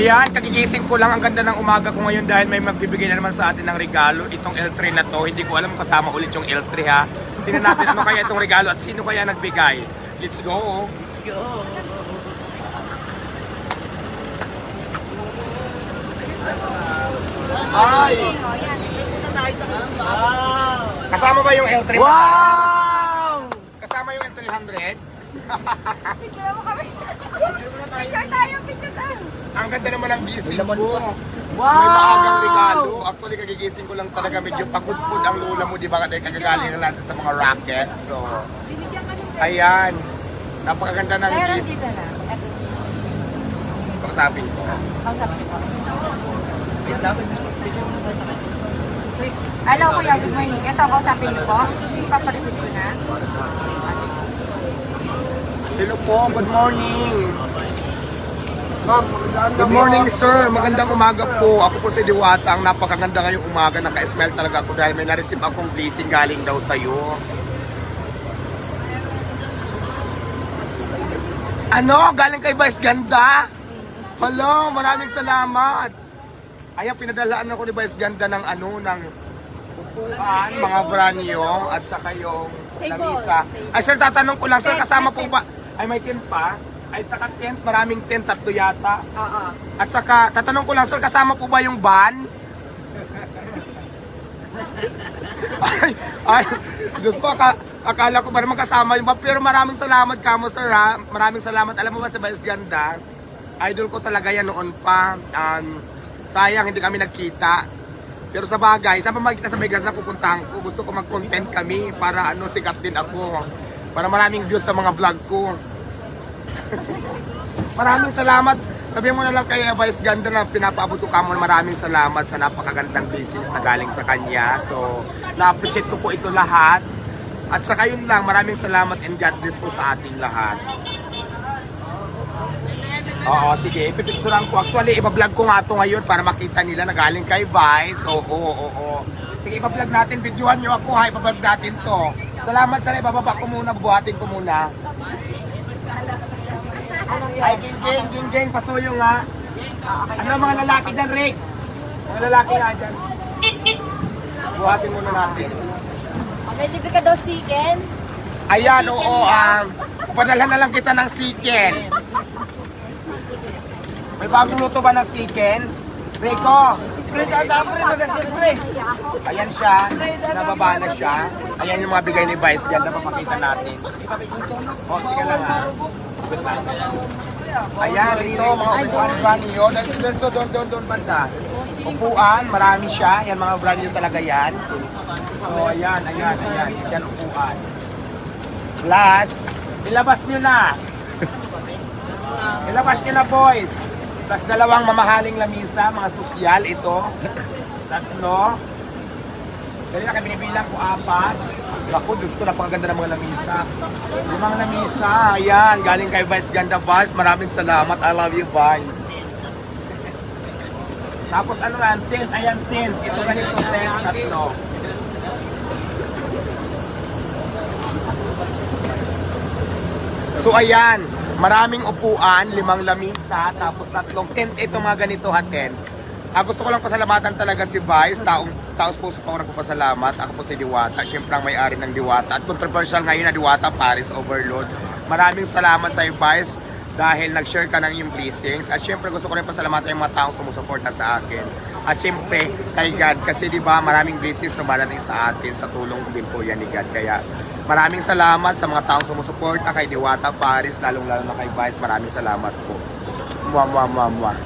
Yan, kagigising ko lang. Ang ganda ng umaga ko ngayon dahil may magbibigay na naman sa atin ng regalo. Itong L3 na to, hindi ko alam kasama ulit yung L3 ha. Tingnan natin ano kaya itong regalo at sino kaya nagbigay. Let's go! Let's go! Ay! Kasama ba yung L3? Wow! Kasama yung L300? Picture mo kami. Picture tayo, picture tayo. Ang ganda naman ng gising ko. Wow! May maagang regalo. Actually, kagigising ko lang talaga medyo pagkudpud ang lula mo, di ba? Kasi kagagaling na natin sa mga racket. So, Binigyan ka ng ayan. Napakaganda ng Meron gift. dito na. Ang sabi ko. Kausapin ko. Wait lang. Hello kuya, good morning. Ito, kausapin niyo po. Ipapareceive ko na. Hello po, good morning. Good morning sir, magandang umaga po. Ako po si Diwata, ang napakaganda ngayong umaga. Naka-smile talaga ako dahil may na-receive akong blessing galing daw sa'yo. Ano? Galing kay Vice Ganda? Hello, maraming salamat. Ayan, pinadalaan ako ni Vice Ganda ng ng upuan, mga branyo, at saka yung lamisa. Ay sir, tatanong ko lang, sir, kasama po ba? Ay, may tent pa? Ay, saka tent, maraming tent, 3 yata. Oo. At saka, tatanong ko lang, sir, kasama po ba yung van? ay, Diyos ko, akala ko ba naman kasama yung van. Pero maraming salamat kamo, sir, ha? Maraming salamat. Alam mo ba, sa Vice Ganda, idol ko talaga yan noon pa. Sayang, hindi kami nagkita. Pero sa bagay, saan pa magkita sa Vice Ganda pupuntahan ko? Gusto ko mag-content kami para sikat din ako. Para maraming views sa mga vlog ko. Maraming salamat. Sabihin mo na lang kay Vice Ganda na pinapaabot ko kamo, maraming salamat sa napakagandang business na galing sa kanya. So, na-appreciate ko po ito lahat. At saka yun lang, maraming salamat and God bless po sa ating lahat. Oo, sige, ipipicturean ko. Actually, ibablog ko nga ito ngayon para makita nila na galing kay Vice. Oo. Sige, ibablog natin. Videohan nyo ako ha, ibablog natin to. Salamat sa ibababa ko muna, bubuhatin ko muna. Ay, ging, pasuyo nga. Ano mga lalaki dyan, Rick? Mga lalaki nga dyan. Buhatin muna natin. May libre ka daw chicken. Ayan, oo, padalhan na lang kita ng chicken. May bagong luto ba ng chicken? Rico! Ayan siya, nababa na siya. Ayan yung mga bigay ni Vice, ganda papakita natin. O, sige lang ha. Ayan, ito, mga upuan brand new. Doon banda. Upuan, marami siya. Yan, mga brand new talaga yan. So, ayan. Yan, upuan. Plus, ilabas nyo na. Ilabas nyo na, boys. Plus, 2 mamahaling lamisa, mga sosyal, ito. 3. Dali na kami binibilang ko 4. Ako, Diyos ko, napakaganda ng mga lamisa. 5 lamisa, ayan, galing kay Vice Ganda Vice. Maraming salamat, I love you, Vice. Tapos ano yan, tent, ayan tent. Ito ganito tent, 3. So ayan, maraming upuan, 5 lamisa, tapos 3 tent. Ito mga ganito ha, tent. Gusto ko lang pasalamatan talaga si Vice, taos puso pa ako nagpapasalamat. Ako po si Diwata, siyempre ang may-ari ng Diwata. At controversial ngayon na Diwata Paris Overload. Maraming salamat sa Vice dahil nag-share ka ng iyong blessings. At siyempre gusto ko rin pasalamatan yung mga taong sumusuporta sa akin. At siyempre kay God, kasi diba maraming blessings na marating sa atin, sa tulong din po yan ni God. Kaya maraming salamat sa mga taong sumusuporta kay Diwata Paris, lalong-lalo na kay Vice. Maraming salamat po. Mwah.